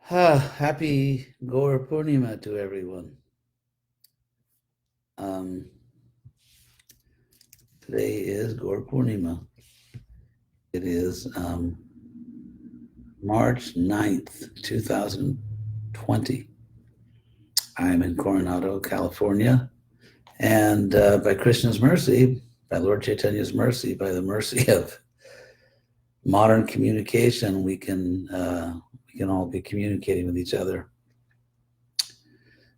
Happy Gaura Purnima to everyone. Today is Gaura Purnima. It is March 9th, 2020. I'm in Coronado, California. And by Krishna's mercy, by Lord Chaitanya's mercy, by the mercy of modern communication, we can all be communicating with each other.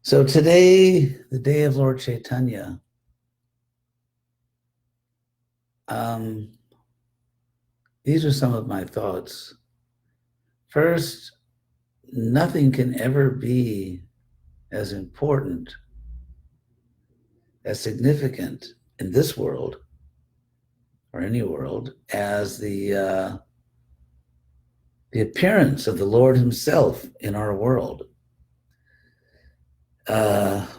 So today, the day of Lord Chaitanya, these are some of my thoughts. First, nothing can ever be as important, as significant in this world or any world as the appearance of the Lord himself in our world.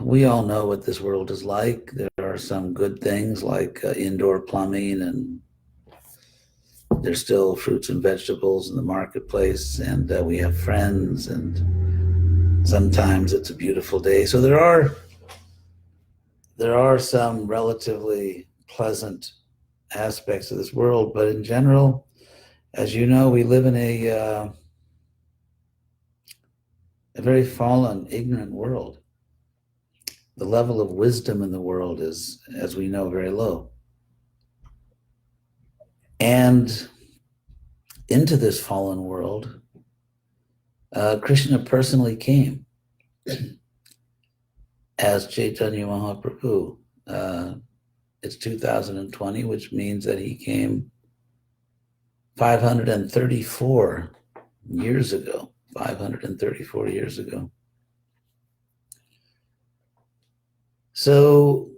We all know what this world is like. There are some good things like indoor plumbing, and there's still fruits and vegetables in the marketplace, and we have friends, and sometimes it's a beautiful day. So there are some relatively pleasant aspects of this world, but in general, as you know, we live in a very fallen, ignorant world. The level of wisdom in the world is, as we know, very low. And into this fallen world, Krishna personally came as Chaitanya Mahaprabhu. It's 2020, which means that he came 534 years ago. 534 years ago. So,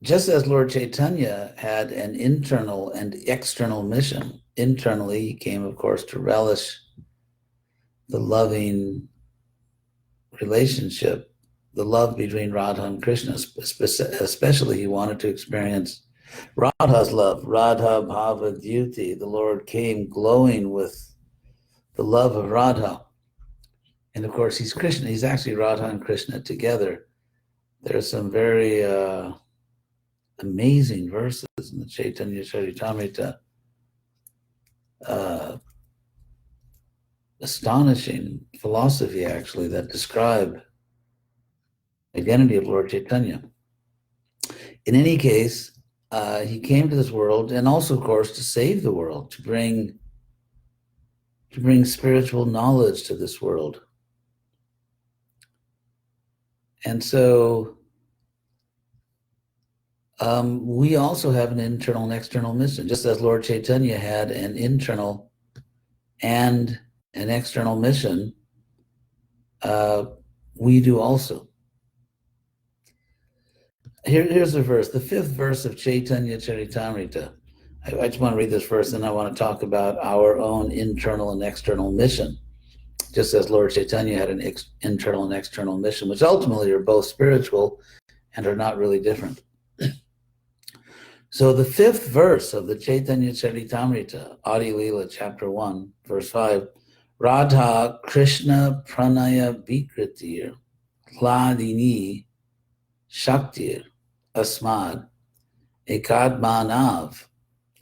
just as Lord Chaitanya had an internal and external mission, internally he came, of course, to relish the loving relationship, the love between Radha and Krishna. Especially he wanted to experience Radha's love, Radha Bhava Dyuti. The Lord came glowing with the love of Radha. And of course, he's Krishna. He's actually Radha and Krishna together. There's some very amazing verses in the Caitanya Charitamrita, astonishing philosophy, actually, that describe the identity of Lord Chaitanya. In any case, he came to this world, and also, of course, to save the world, to bring spiritual knowledge to this world. And so we also have an internal and external mission, just as Lord Chaitanya had an internal and an external mission, we do also. Here's the verse, the fifth verse of Caitanya Charitamrita. I just want to read this verse, and I want to talk about our own internal and external mission. Just as Lord Chaitanya had an internal and external mission, which ultimately are both spiritual and are not really different. So the fifth verse of the Caitanya Charitamrita, Adi Leela, chapter 1, verse 5, Radha Krishna Pranaya Vikritir Hladini Shaktir Asmad Ekadmanav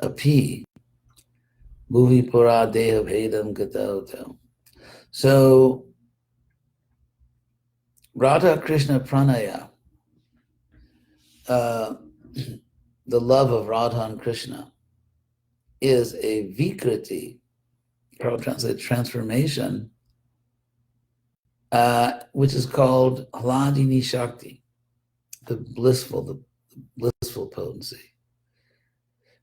Api Bhuvi Pura Deha Bhedam Gatautam. So Radha Krishna Pranaya, the love of Radha and Krishna, is a vikriti, probably translate transformation, which is called Hladini Shakti, the blissful potency.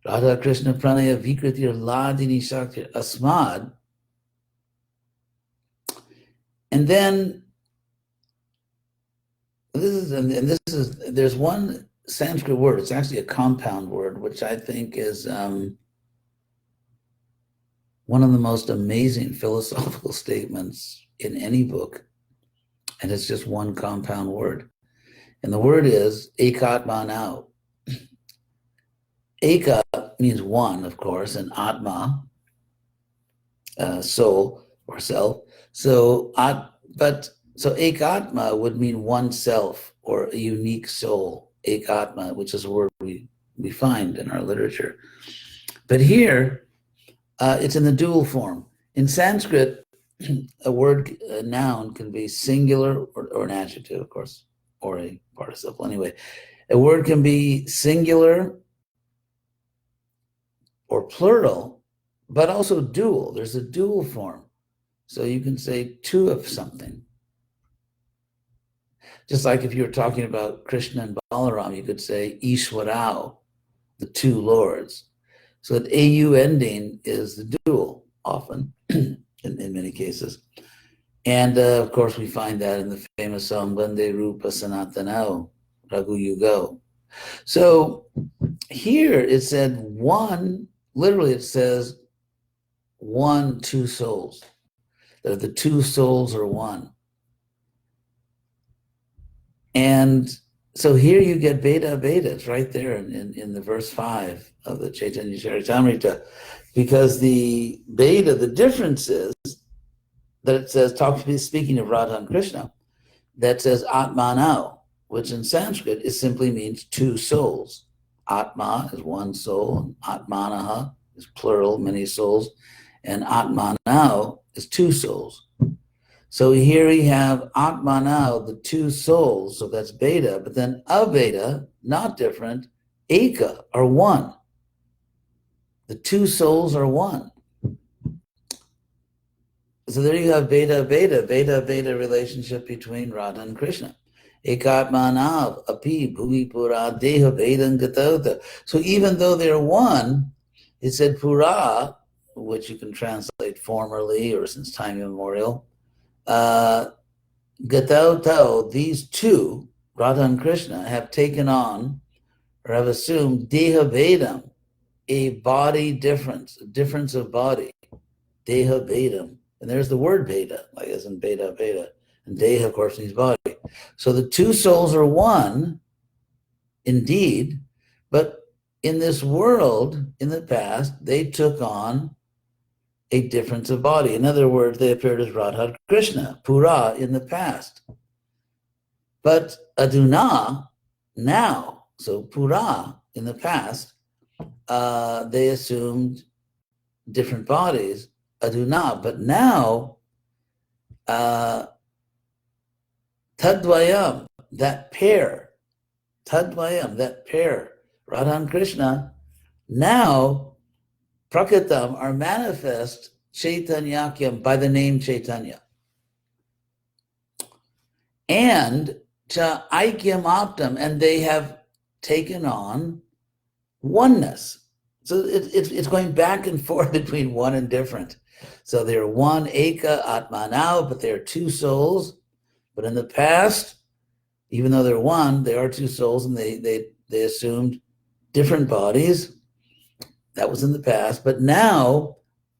Radha Krishna Pranaya Vikriti Hladini Shakti Asmad. And then there's one Sanskrit word, it's actually a compound word, which I think is one of the most amazing philosophical statements in any book. And it's just one compound word. And the word is ekatmanau. Eka means one, of course, and atma, soul, or self. So ekatma would mean one self or a unique soul. Ekatma, which is a word we find in our literature. But here, it's in the dual form. In Sanskrit, a word, a noun, can be singular or an adjective, of course, or a participle. Anyway, a word can be singular or plural, but also dual. There's a dual form. So you can say two of something. Just like if you were talking about Krishna and Balaram, you could say Ishwarao, the two lords. So that AU ending is the dual, often, in many cases. And of course, we find that in the famous song, Vande Rupa Sanatanao, Raghu Yugo. So here it said one, literally it says one, two souls. That the two souls are one. And so here you get Veda Veda, it's right there in the verse 5 of the Caitanya Charitamrita, because the Veda, the difference is that it says, speaking of Radha and Krishna, that says Atmanao, which in Sanskrit it simply means two souls. Atma is one soul, and Atmanaha is plural, many souls, and Atmanao is two souls. So here we have Atmanao, the two souls, so that's Veda, but then Aveda, not different, Eka, are one. The two souls are one. So there you have Veda Veda relationship between Radha and Krishna. Ekatmanav, api, bhuvi pura, deha vedan gatauta. So even though they're one, it said pura, which you can translate formerly or since time immemorial, Gatautau, these two, Radha and Krishna, have taken on or have assumed Deha Vedam, a body difference, a difference of body. Deha Vedam. And there's the word Veda, like as in Veda, Veda. And Deha, of course, means body. So the two souls are one, indeed, but in this world, in the past, they took on a difference of body. In other words, they appeared as Radha Krishna, Pura, in the past. But Aduna, now, so Pura, in the past, they assumed different bodies, Aduna, but now, Tadvayam, that pair, Radha and Krishna, now Prakatam are manifest Chaitanyakyam by the name Chaitanya. And Cha Aikyam Aptam, and they have taken on oneness. So it's going back and forth between one and different. So they're one, Eka, Atmanao, but they're two souls. But in the past, even though they're one, they are two souls, and they assumed different bodies. That was in the past, but now,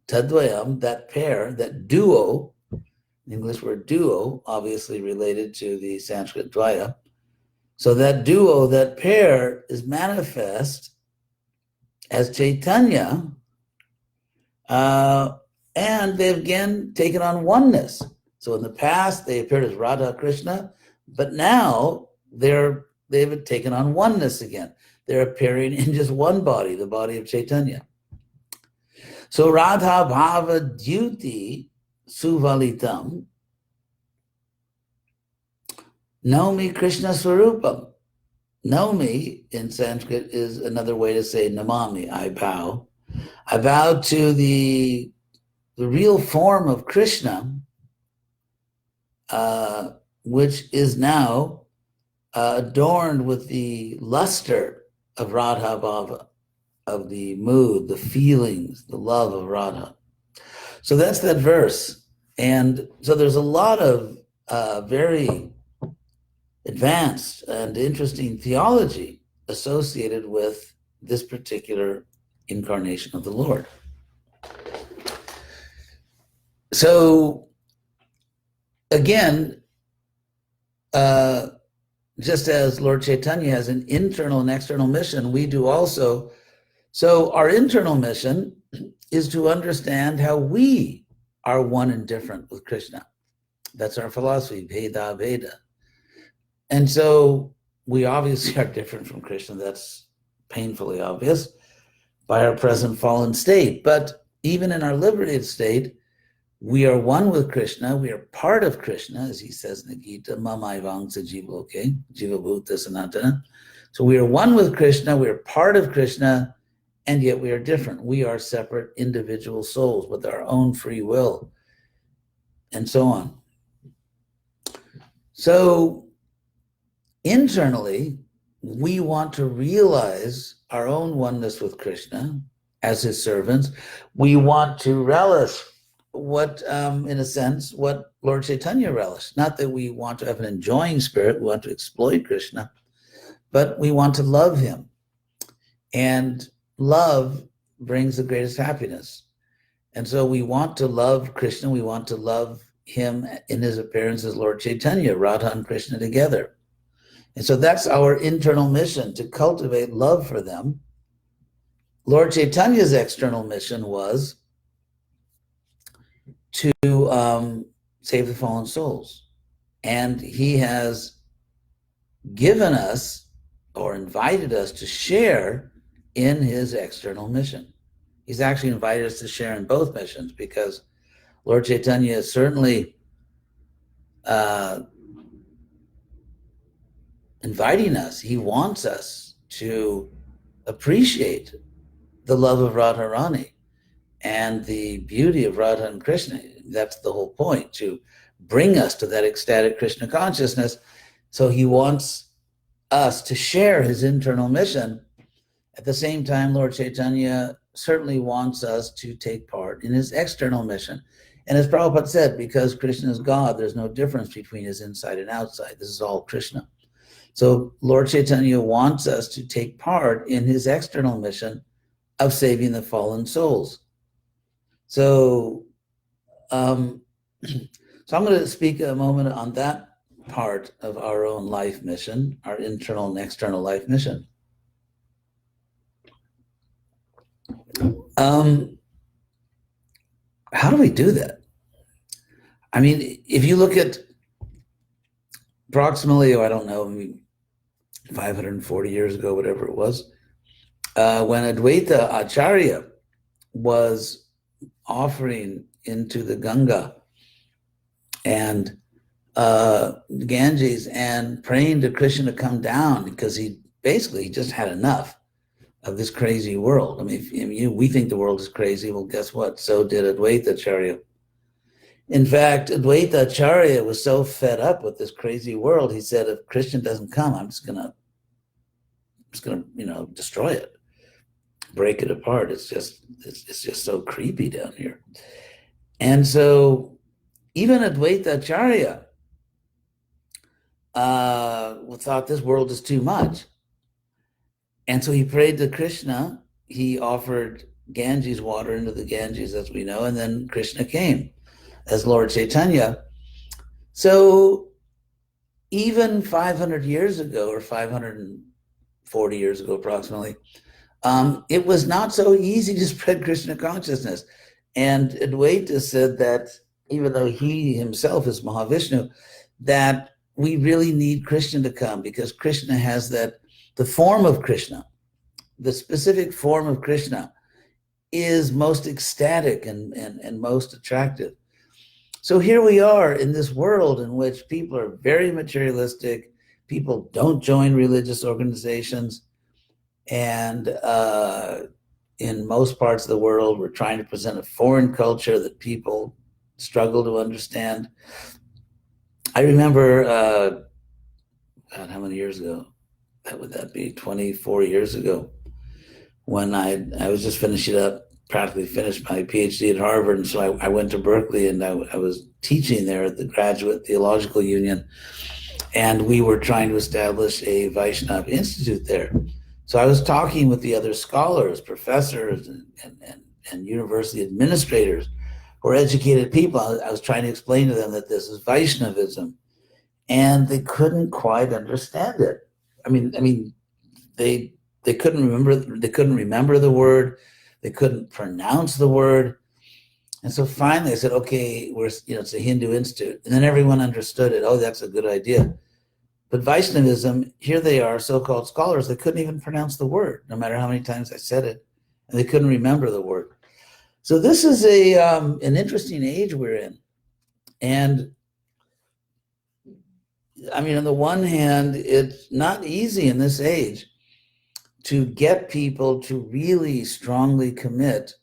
Tadvayam, that pair, that duo, the English word duo, obviously related to the Sanskrit Dvaya. So that duo, that pair, is manifest as Chaitanya, and they've again taken on oneness. So in the past, they appeared as Radha Krishna, but now they've taken on oneness again. They're appearing in just one body, the body of Chaitanya. So Radha Bhava Dyuti Suvalitam Naumi Krishna Swarupam. Naumi in Sanskrit is another way to say Namami, I bow. I bow to the real form of Krishna, which is now adorned with the luster of Radha Bhava, of the mood, the feelings, the love of Radha. So that's that verse. And so there's a lot of very advanced and interesting theology associated with this particular incarnation of the Lord. So again, just as Lord Chaitanya has an internal and external mission, we do also. So our internal mission is to understand how we are one and different with Krishna. That's our philosophy, Veda Veda. And so we obviously are different from Krishna. That's painfully obvious by our present fallen state. But even in our liberated state, we are one with Krishna. We are part of Krishna, as he says in the Gita, Mamaivangsa Jivaloke, Jiva Bhuta Sanatana. So we are one with Krishna. We are part of Krishna, and yet we are different. We are separate individual souls with our own free will, and so on. So internally, we want to realize our own oneness with Krishna as his servants. We want to relish what, in a sense, what Lord Chaitanya relished. Not that we want to have an enjoying spirit, we want to exploit Krishna, but we want to love him. And love brings the greatest happiness. And so we want to love Krishna, we want to love him in his appearance as Lord Chaitanya, Radha and Krishna together. And so that's our internal mission, to cultivate love for them. Lord Chaitanya's external mission was to save the fallen souls. And he has given us or invited us to share in his external mission. He's actually invited us to share in both missions, because Lord Chaitanya is certainly inviting us. He wants us to appreciate the love of Radharani and the beauty of Radha and Krishna. That's the whole point, to bring us to that ecstatic Krishna consciousness. So he wants us to share his internal mission. At the same time, Lord Chaitanya certainly wants us to take part in his external mission. And as Prabhupada said, because Krishna is God, there's no difference between his inside and outside. This is all Krishna. So Lord Chaitanya wants us to take part in his external mission of saving the fallen souls. So, so I'm going to speak a moment on that part of our own life mission, our internal and external life mission. How do we do that? I mean, if you look at approximately, I don't know, 540 years ago, whatever it was, when Advaita Acharya was offering into the Ganga and Ganges and praying to Krishna to come down, because he basically just had enough of this crazy world. I mean, we think the world is crazy. Well, guess what? So did Advaita Acharya. In fact, Advaita Acharya was so fed up with this crazy world, he said, if Krishna doesn't come, I'm just gonna, destroy it, break it apart. It's just so creepy down here. And so even Advaita Acharya thought this world is too much. And so he prayed to Krishna. He offered Ganges water into the Ganges, as we know, and then Krishna came as Lord Chaitanya. So even 500 years ago, or 540 years ago approximately, it was not so easy to spread Krishna consciousness. And Advaita said that even though he himself is Mahavishnu, that we really need Krishna to come, because Krishna has the form of Krishna, the specific form of Krishna is most ecstatic and most attractive. So here we are in this world in which people are very materialistic, people don't join religious organizations, and in most parts of the world, we're trying to present a foreign culture that people struggle to understand. I remember, how many years ago? Would that be 24 years ago, when I was just finishing up, practically finished my PhD at Harvard. And so I went to Berkeley, and I was teaching there at the Graduate Theological Union. And we were trying to establish a Vaishnava Institute there. So I was talking with the other scholars, professors, and university administrators who are educated people. I was trying to explain to them that this is Vaishnavism, and they couldn't quite understand it. I mean, they couldn't remember. They couldn't remember the word. They couldn't pronounce the word. And so finally I said, okay, it's a Hindu institute. And then everyone understood it. Oh, that's a good idea. But Vaishnavism, here they are, so-called scholars, they couldn't even pronounce the word, no matter how many times I said it. And they couldn't remember the word. So this is an interesting age we're in. And I mean, on the one hand, it's not easy in this age to get people to really strongly commit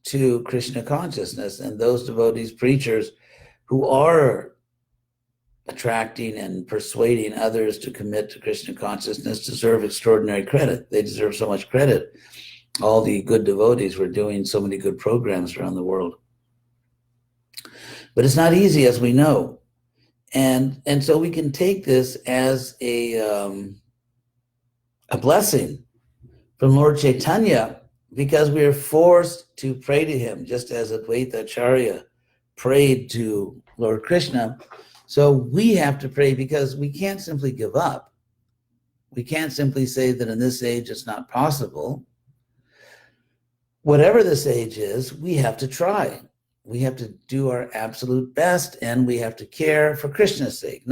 to Krishna consciousness, and those devotees, preachers who are attracting and persuading others to commit to Krishna consciousness deserve extraordinary credit. They deserve so much credit. All the good devotees were doing so many good programs around the world. But it's not easy, as we know. And so we can take this as a blessing from Lord Chaitanya, because we are forced to pray to him, just as Advaita Acharya prayed to Lord Krishna. So we have to pray, because we can't simply give up. We can't simply say that in this age it's not possible. Whatever this age is, we have to try. We have to do our absolute best, and we have to care for Krishna's sake.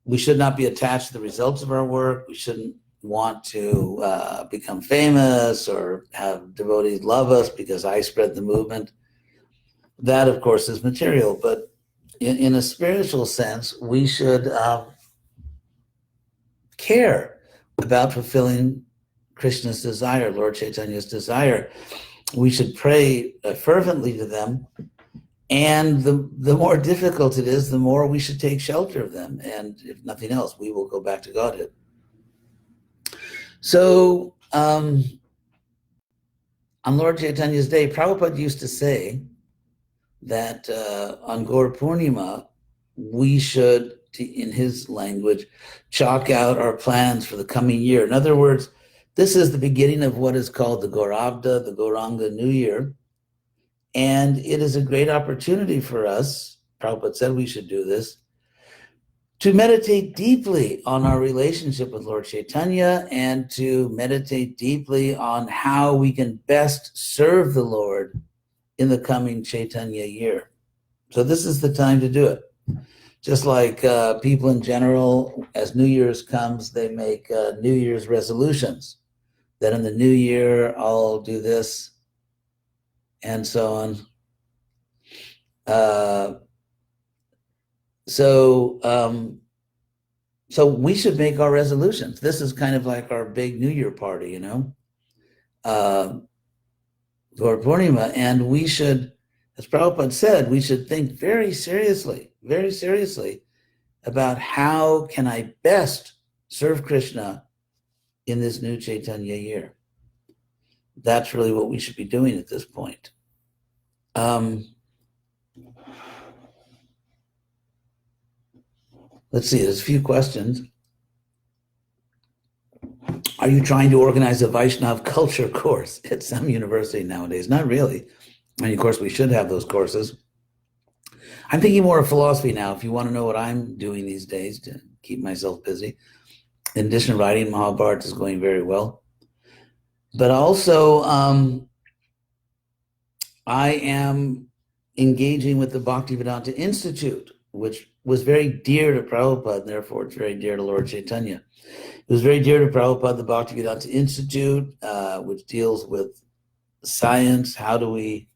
We should not be attached to the results of our work. We shouldn't want to become famous or have devotees love us because I spread the movement. That, of course, is material. But in a spiritual sense, we should care about fulfilling Krishna's desire, Lord Chaitanya's desire. We should pray fervently to them. And the more difficult it is, the more we should take shelter of them. And if nothing else, we will go back to Godhead. So on Lord Chaitanya's day, Prabhupada used to say that on Gaura Purnima, we should, in his language, chalk out our plans for the coming year. In other words, this is the beginning of what is called the Gaurabda, the Gauranga New Year. And it is a great opportunity for us, Prabhupada said we should do this, to meditate deeply on our relationship with Lord Chaitanya, and to meditate deeply on how we can best serve the Lord in the coming Chaitanya year. So this is the time to do it. Just like people in general, as New Year's comes, they make New Year's resolutions. That in the new year, I'll do this, and so on. So we should make our resolutions. This is kind of like our big New Year party, Gaura Purnima. And we should, as Prabhupada said, we should think very seriously about how can I best serve Krishna in this new Chaitanya year. That's really what we should be doing at this point. Let's see, there's a few questions. Are you trying to organize a Vaishnav culture course at some university nowadays? Not really. And of course, we should have those courses. I'm thinking more of philosophy now. If you want to know what I'm doing these days to keep myself busy, in addition to writing, Mahabharata is going very well. But also, I am engaging with the Bhaktivedanta Institute, which was very dear to Prabhupada, and therefore it's very dear to Lord Chaitanya. It was very dear to Prabhupada, the Bhaktivedanta Institute, which deals with science. How do we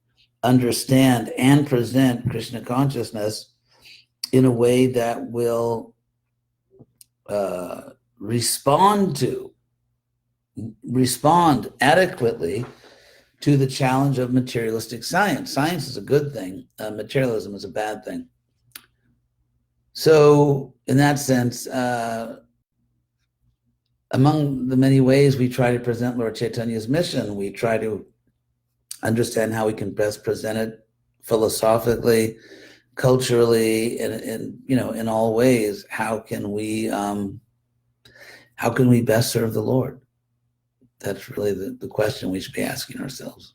understand and present Krishna consciousness in a way that will respond adequately to the challenge of materialistic science. Science is a good thing. Materialism is a bad thing. So in that sense, among the many ways we try to present Lord Chaitanya's mission, we try to understand how we can best present it philosophically, culturally, in all ways. How can we best serve the Lord? That's really the question we should be asking ourselves.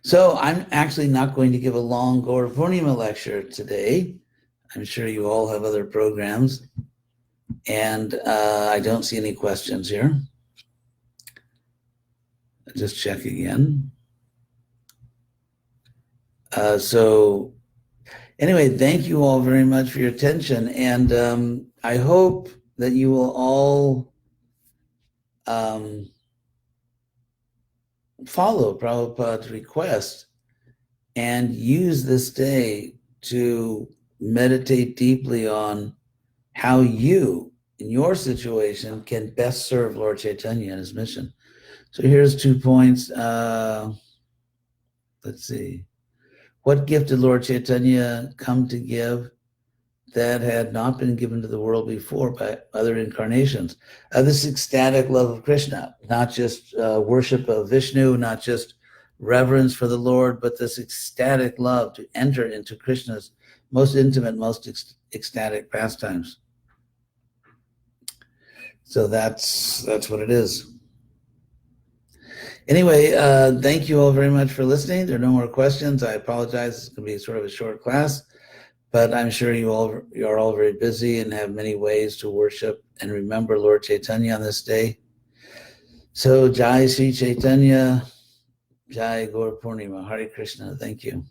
So I'm actually not going to give a long Gaura Purnima lecture today. I'm sure you all have other programs. And I don't see any questions here. Just check again. So anyway, thank you all very much for your attention. And I hope that you will all follow Prabhupada's request and use this day to meditate deeply on how you, in your situation, can best serve Lord Chaitanya and his mission. So here's 2 points. Let's see. What gift did Lord Chaitanya come to give that had not been given to the world before by other incarnations? This ecstatic love of Krishna, not just worship of Vishnu, not just reverence for the Lord, but this ecstatic love to enter into Krishna's most intimate, most ecstatic pastimes. So that's what it is. Anyway, thank you all very much for listening. There are no more questions. I apologize. It's going to be sort of a short class, but I'm sure you are all very busy and have many ways to worship and remember Lord Chaitanya on this day. So, Jai Sri Chaitanya, Jai Gaura Purnima, Hare Krishna. Thank you.